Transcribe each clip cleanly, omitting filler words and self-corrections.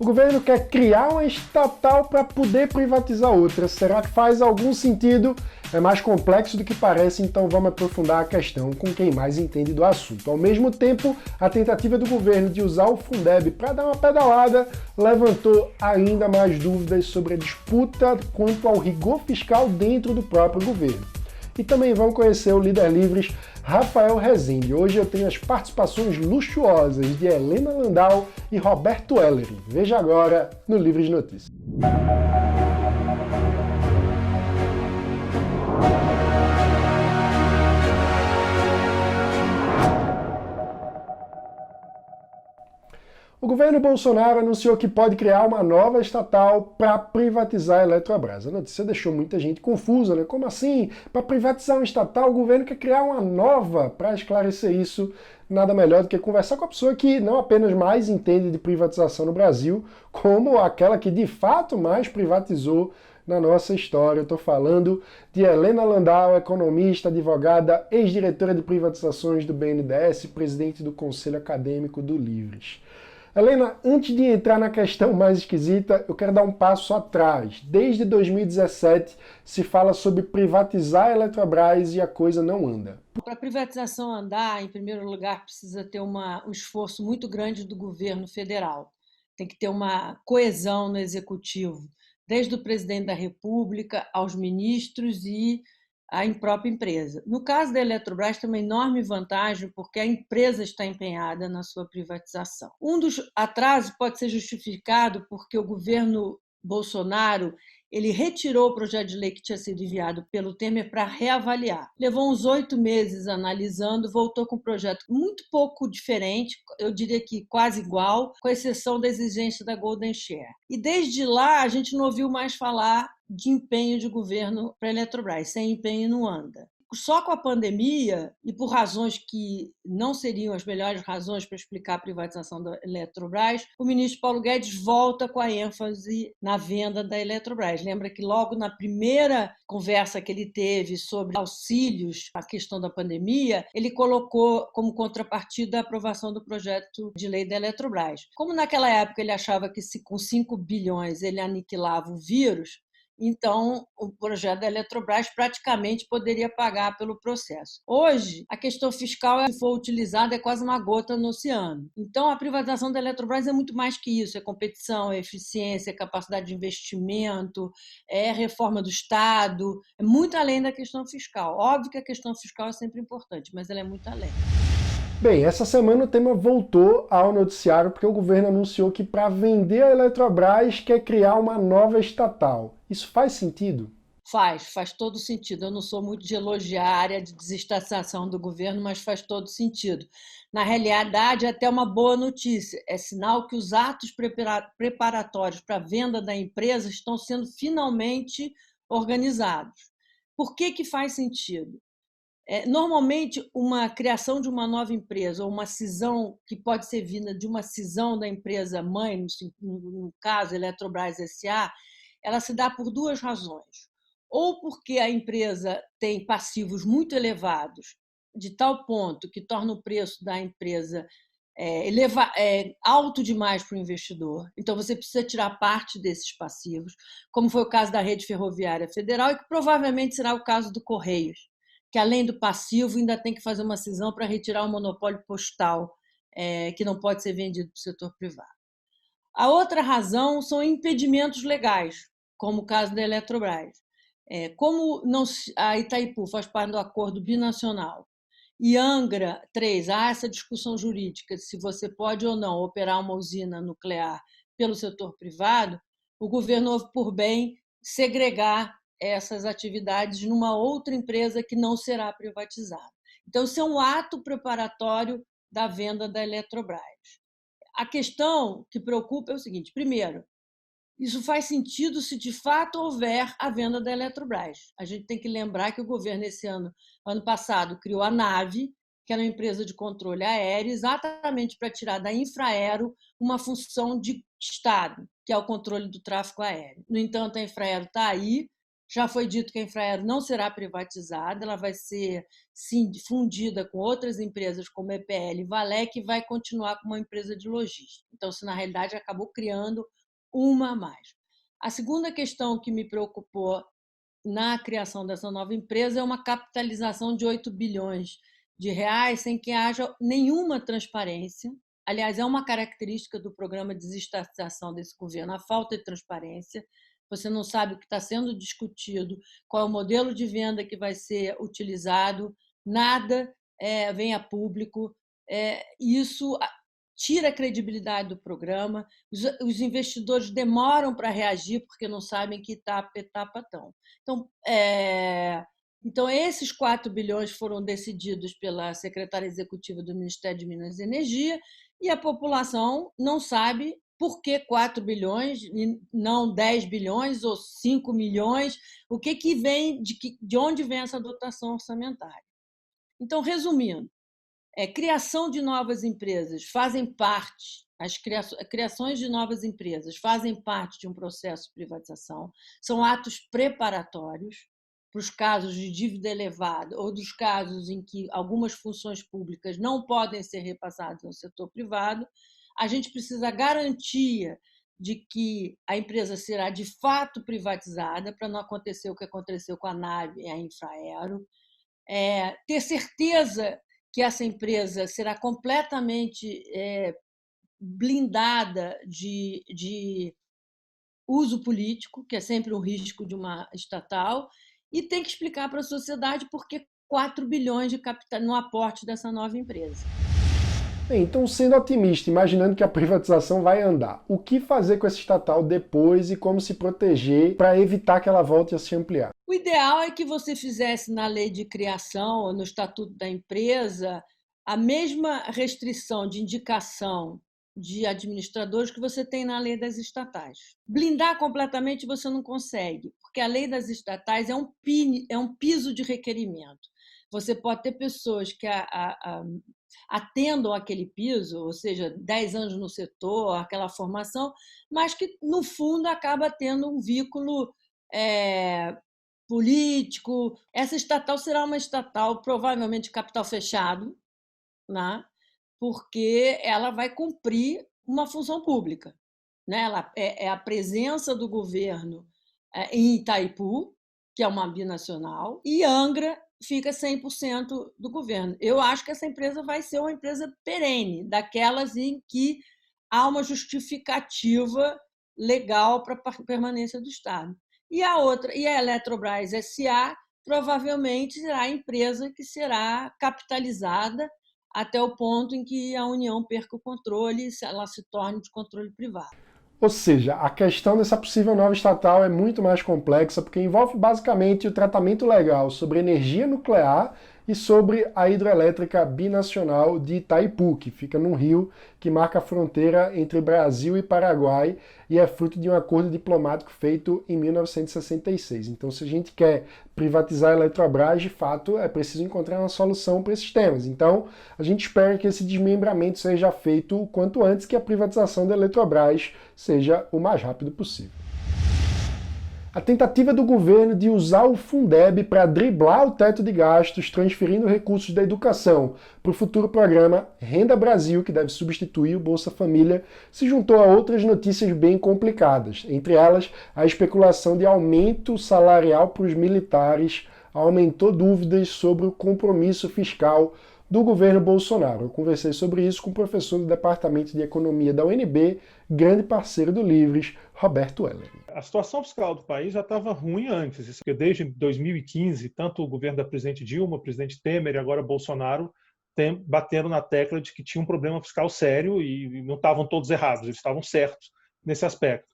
O governo quer criar uma estatal para poder privatizar outra. Será que faz algum sentido? É mais complexo do que parece, então vamos aprofundar a questão com quem mais entende do assunto. Ao mesmo tempo, a tentativa do governo de usar o Fundeb para dar uma pedalada levantou ainda mais dúvidas sobre a disputa quanto ao rigor fiscal dentro do próprio governo. E também vão conhecer o líder Livres, Rafael Rezende. Hoje eu tenho as participações luxuosas de Helena Landau e Roberto Ellery. Veja agora no Livres Notícias. O governo Bolsonaro anunciou que pode criar uma nova estatal para privatizar a Eletrobras. A notícia deixou muita gente confusa, né? Como assim? Para privatizar uma estatal, o governo quer criar uma nova? Para esclarecer isso, nada melhor do que conversar com a pessoa que não apenas mais entende de privatização no Brasil, como aquela que de fato mais privatizou na nossa história. Eu estou falando de Helena Landau, economista, advogada, ex-diretora de privatizações do BNDES, presidente do Conselho Acadêmico do Livres. Helena, antes de entrar na questão mais esquisita, eu quero dar um passo atrás. Desde 2017 se fala sobre privatizar a Eletrobras e a coisa não anda. Para a privatização andar, em primeiro lugar, precisa ter um esforço muito grande do governo federal. Tem que ter uma coesão no executivo, desde o presidente da República aos ministros e a própria empresa. No caso da Eletrobras, tem uma enorme vantagem porque a empresa está empenhada na sua privatização. Um dos atrasos pode ser justificado porque o governo Bolsonaro ele retirou o projeto de lei que tinha sido enviado pelo Temer para reavaliar. Levou uns 8 meses analisando, voltou com um projeto muito pouco diferente, eu diria que quase igual, com exceção da exigência da Golden Share. E desde lá a gente não ouviu mais falar de empenho de governo para a Eletrobras. Sem empenho não anda. Só com a pandemia, e por razões que não seriam as melhores razões para explicar a privatização da Eletrobras, o ministro Paulo Guedes volta com a ênfase na venda da Eletrobras. Lembra que logo na primeira conversa que ele teve sobre auxílios à questão da pandemia, ele colocou como contrapartida a aprovação do projeto de lei da Eletrobras. Como naquela época ele achava que com 5 bilhões ele aniquilava o vírus, então o projeto da Eletrobras praticamente poderia pagar pelo processo. Hoje, a questão fiscal, se for utilizada, é quase uma gota no oceano. Então, a privatização da Eletrobras é muito mais que isso, é competição, é eficiência, é capacidade de investimento, é reforma do Estado, é muito além da questão fiscal. Óbvio que a questão fiscal é sempre importante, mas ela é muito além. Bem, essa semana o tema voltou ao noticiário porque o governo anunciou que para vender a Eletrobras quer criar uma nova estatal. Isso faz sentido? Faz todo sentido. Eu não sou muito de elogiar a área de desestatização do governo, mas faz todo sentido. Na realidade, é até uma boa notícia. É sinal que os atos preparatórios para a venda da empresa estão sendo finalmente organizados. Por que faz sentido? Normalmente, uma criação de uma nova empresa ou uma cisão que pode ser vinda de uma cisão da empresa mãe, no caso, Eletrobras S.A., ela se dá por duas razões. Ou porque a empresa tem passivos muito elevados, de tal ponto que torna o preço da empresa alto demais para o investidor. Então, você precisa tirar parte desses passivos, como foi o caso da Rede Ferroviária Federal e que provavelmente será o caso do Correios, que além do passivo ainda tem que fazer uma cisão para retirar o monopólio postal, que não pode ser vendido para o setor privado. A outra razão são impedimentos legais, como o caso da Eletrobras. Como a Itaipu faz parte do acordo binacional e Angra 3, há essa discussão jurídica se você pode ou não operar uma usina nuclear pelo setor privado, o governo houve por bem segregar essas atividades numa outra empresa que não será privatizada. Então, isso é um ato preparatório da venda da Eletrobras. A questão que preocupa é o seguinte: primeiro, isso faz sentido se de fato houver a venda da Eletrobras. A gente tem que lembrar que o governo, ano passado, criou a NAVE, que era uma empresa de controle aéreo, exatamente para tirar da Infraero uma função de Estado, que é o controle do tráfego aéreo. No entanto, a Infraero está aí, Já foi dito que a Infraero não será privatizada, ela vai ser sim fundida com outras empresas como EPL e Valec e vai continuar como uma empresa de logística. Então, isso, na realidade, acabou criando uma a mais. A segunda questão que me preocupou na criação dessa nova empresa é uma capitalização de 8 bilhões de reais sem que haja nenhuma transparência. Aliás, é uma característica do programa de desestatização desse governo, a falta de transparência. Você não sabe o que está sendo discutido, qual é o modelo de venda que vai ser utilizado, nada vem a público. Isso tira a credibilidade do programa, os investidores demoram para reagir porque não sabem que etapa estão. Então, esses 4 bilhões foram decididos pela secretária executiva do Ministério de Minas e Energia e a população não sabe por que 4 bilhões e não 10 bilhões ou 5 milhões, o que vem, de onde vem essa dotação orçamentária. Então, resumindo, criação de novas empresas fazem parte, as criações de novas empresas fazem parte de um processo de privatização, são atos preparatórios para os casos de dívida elevada ou dos casos em que algumas funções públicas não podem ser repassadas ao setor privado. A gente precisa garantia de que a empresa será de fato privatizada para não acontecer o que aconteceu com a NAV e a Infraero. Ter certeza que essa empresa será completamente blindada de uso político, que é sempre um risco de uma estatal, e tem que explicar para a sociedade por que 4 bilhões de capital no aporte dessa nova empresa. Bem, então, sendo otimista, imaginando que a privatização vai andar, o que fazer com essa estatal depois e como se proteger para evitar que ela volte a se ampliar? O ideal é que você fizesse na lei de criação ou no estatuto da empresa a mesma restrição de indicação de administradores que você tem na lei das estatais. Blindar completamente você não consegue, porque a lei das estatais é um piso de requerimento. Você pode ter pessoas que atendam aquele piso, ou seja, 10 anos no setor, aquela formação, mas que, no fundo, acaba tendo um vínculo político. Essa estatal será uma estatal provavelmente de capital fechado, né? Porque ela vai cumprir uma função pública. Né? Ela é a presença do governo em Itaipu, que é uma binacional, e Angra fica 100% do governo. Eu acho que essa empresa vai ser uma empresa perene, daquelas em que há uma justificativa legal para a permanência do Estado. E a Eletrobras S.A. provavelmente será a empresa que será capitalizada até o ponto em que a União perca o controle e ela se torne de controle privado. Ou seja, a questão dessa possível nova estatal é muito mais complexa, porque envolve basicamente o tratamento legal sobre energia nuclear e sobre a hidrelétrica binacional de Itaipu, que fica num rio que marca a fronteira entre Brasil e Paraguai e é fruto de um acordo diplomático feito em 1966. Então, se a gente quer privatizar a Eletrobras, de fato, é preciso encontrar uma solução para esses temas. Então, a gente espera que esse desmembramento seja feito o quanto antes, que a privatização da Eletrobras seja o mais rápido possível. A tentativa do governo de usar o Fundeb para driblar o teto de gastos, transferindo recursos da educação para o futuro programa Renda Brasil, que deve substituir o Bolsa Família, se juntou a outras notícias bem complicadas, entre elas a especulação de aumento salarial para os militares aumentou dúvidas sobre o compromisso fiscal do governo Bolsonaro. Eu conversei sobre isso com o professor do Departamento de Economia da UNB, grande parceiro do Livres, Roberto Heller. A situação fiscal do país já estava ruim antes, porque desde 2015, tanto o governo da presidente Dilma, o presidente Temer e agora Bolsonaro bateram na tecla de que tinha um problema fiscal sério e não estavam todos errados, eles estavam certos nesse aspecto.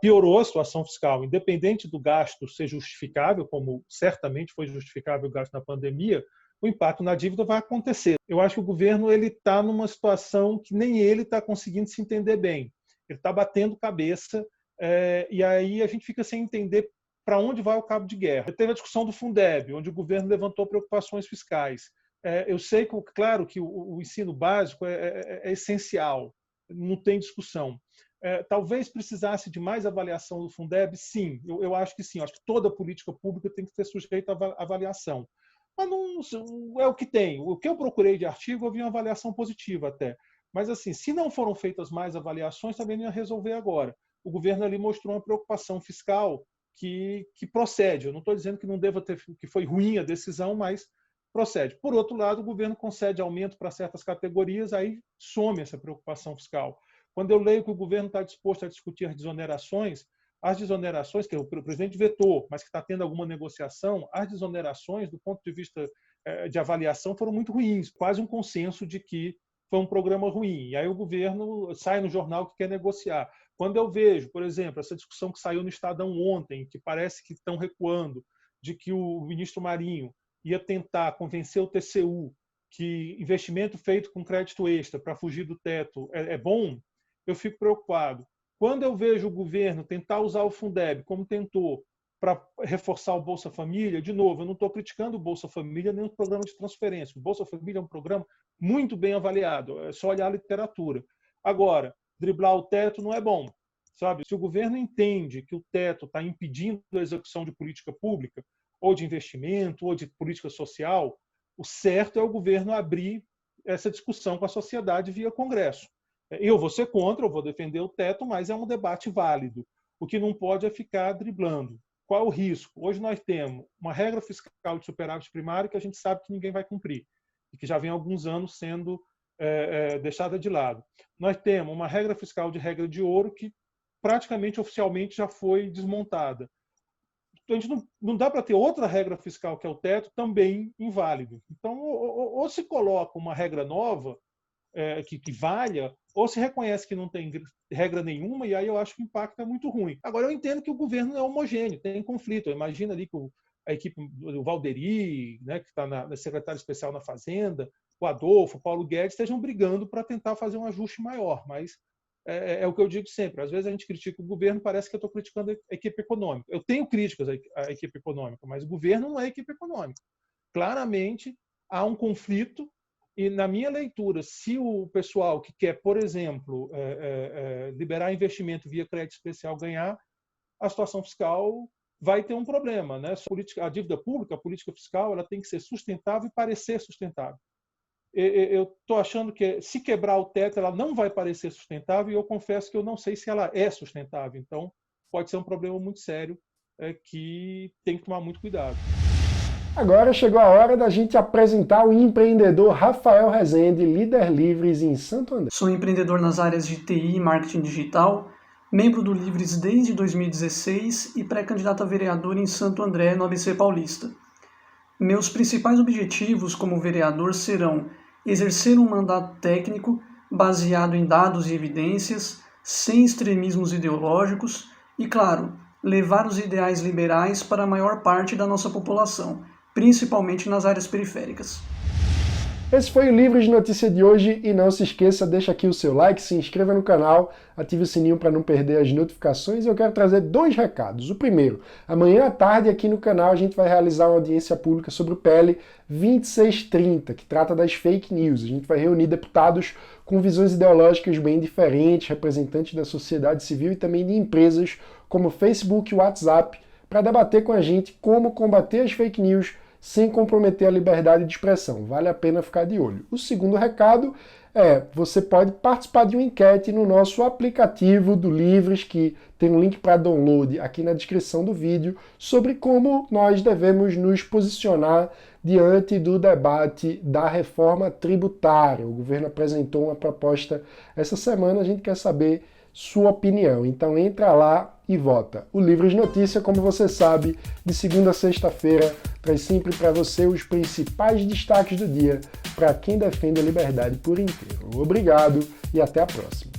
Piorou a situação fiscal, independente do gasto ser justificável, como certamente foi justificável o gasto na pandemia, o impacto na dívida vai acontecer. Eu acho que o governo está numa situação que nem ele está conseguindo se entender bem. Ele está batendo cabeça e aí a gente fica sem entender para onde vai o cabo de guerra. Teve a discussão do Fundeb, onde o governo levantou preocupações fiscais. Eu sei, claro, que o ensino básico é essencial, não tem discussão. Talvez precisasse de mais avaliação do Fundeb? Sim, eu acho que sim. Eu acho que toda política pública tem que ser sujeita à avaliação. Mas não é o que tem. O que eu procurei de artigo, eu vi uma avaliação positiva até. Mas, assim, se não foram feitas mais avaliações, também não ia resolver agora. O governo ali mostrou uma preocupação fiscal que procede. Eu não estou dizendo que não deva ter, que foi ruim a decisão, mas procede. Por outro lado, o governo concede aumento para certas categorias, aí some essa preocupação fiscal. Quando eu leio que o governo está disposto a discutir as desonerações que o presidente vetou, mas que está tendo alguma negociação, as desonerações, do ponto de vista de avaliação, foram muito ruins. Quase um consenso de que foi um programa ruim. E aí o governo sai no jornal que quer negociar. Quando eu vejo, por exemplo, essa discussão que saiu no Estadão ontem, que parece que estão recuando, de que o ministro Marinho ia tentar convencer o TCU que investimento feito com crédito extra para fugir do teto é bom, eu fico preocupado. Quando eu vejo o governo tentar usar o Fundeb, como tentou, para reforçar o Bolsa Família, de novo, eu não estou criticando o Bolsa Família nem o programa de transferência. O Bolsa Família é um programa muito bem avaliado, é só olhar a literatura. Agora, driblar o teto não é bom. Sabe? Se o governo entende que o teto está impedindo a execução de política pública, ou de investimento, ou de política social, o certo é o governo abrir essa discussão com a sociedade via Congresso. Eu vou ser contra, eu vou defender o teto, mas é um debate válido. O que não pode é ficar driblando. Qual é o risco? Hoje nós temos uma regra fiscal de superávit primário que a gente sabe que ninguém vai cumprir e que já vem há alguns anos sendo deixada de lado. Nós temos uma regra fiscal de regra de ouro que praticamente oficialmente já foi desmontada. Então, a gente não dá para ter outra regra fiscal, que é o teto, também inválido. Então, ou se coloca uma regra nova que valha, ou se reconhece que não tem regra nenhuma, e aí eu acho que o impacto é muito ruim. Agora, eu entendo que o governo não é homogêneo, tem conflito. Imagina ali que a equipe do Valderi, né, que está na secretária especial na Fazenda, o Adolfo, o Paulo Guedes, estejam brigando para tentar fazer um ajuste maior, mas é o que eu digo sempre. Às vezes a gente critica o governo, parece que eu estou criticando a equipe econômica. Eu tenho críticas à equipe econômica, mas o governo não é a equipe econômica. Claramente, há um conflito. E, na minha leitura, se o pessoal que quer, por exemplo, liberar investimento via crédito especial ganhar, a situação fiscal vai ter um problema. Né? A dívida pública, a política fiscal, ela tem que ser sustentável e parecer sustentável. Eu estou achando que, se quebrar o teto, ela não vai parecer sustentável, e eu confesso que eu não sei se ela é sustentável. Então, pode ser um problema muito sério que tem que tomar muito cuidado. Agora chegou a hora da gente apresentar o empreendedor Rafael Rezende, líder Livres em Santo André. Sou empreendedor nas áreas de TI e marketing digital, membro do Livres desde 2016 e pré-candidato a vereador em Santo André, no ABC Paulista. Meus principais objetivos como vereador serão exercer um mandato técnico baseado em dados e evidências, sem extremismos ideológicos e, claro, levar os ideais liberais para a maior parte da nossa população, principalmente nas áreas periféricas. Esse foi o Livros de Notícia de hoje e não se esqueça, deixa aqui o seu like, se inscreva no canal, ative o sininho para não perder as notificações. Eu quero trazer 2 recados. O primeiro, amanhã à tarde aqui no canal a gente vai realizar uma audiência pública sobre o PL 2630, que trata das fake news. A gente vai reunir deputados com visões ideológicas bem diferentes, representantes da sociedade civil e também de empresas como Facebook e WhatsApp, para debater com a gente como combater as fake news sem comprometer a liberdade de expressão. Vale a pena ficar de olho. O segundo recado você pode participar de uma enquete no nosso aplicativo do Livres, que tem um link para download aqui na descrição do vídeo, sobre como nós devemos nos posicionar diante do debate da reforma tributária. O governo apresentou uma proposta essa semana, a gente quer saber sua opinião. Então entra lá e vota. O Livros Notícia, como você sabe, de segunda a sexta-feira, traz sempre para você os principais destaques do dia para quem defende a liberdade por inteiro. Obrigado e até a próxima.